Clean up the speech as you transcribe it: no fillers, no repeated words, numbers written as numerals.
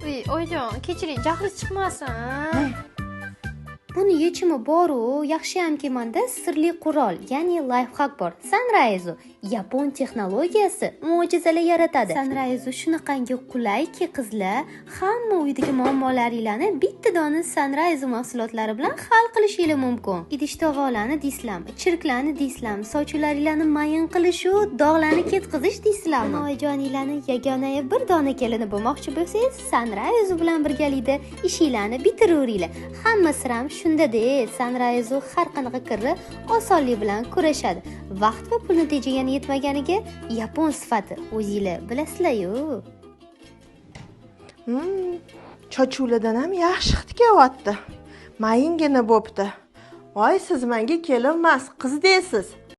oyijon, kechiring, jahli chiqmasin. Buni yechimi bor-u, yaxshiyamki menda sirli qurol, ya'ni lifehack bor. Sunrise yapon texnologiyasi mo'jizalar yaratadi. Sunrise shunaqangi qulayki, qizlar hamma uydagi muammolaringlarni bitta dona Sunrise mahsulotlari bilan hal qilishingiz mumkin. Idish-tovoqlarni dislam, chirklarni dislam, sochularinglarni mayin qilish u dog'larni ketqizish dislammi? Oyijoninglarni yagona bir dona kelini bo'lmoqchi bo'lsangiz, Sunrise bilan birgalikda ishinglarni bitiraveringlar. Hamma siram shunda-da, Sunrise har qanaqa kirni osonlik bilan kurashadi. Vaqt va pulni tejagani yetmaganiga yapon sifati o'zingizlar bilasizlar-yu. Chochuladan ham yaxshi hid kelyapti. Mayingina bo'pti. Voy, siz menga kelinmas, qiz deysiz.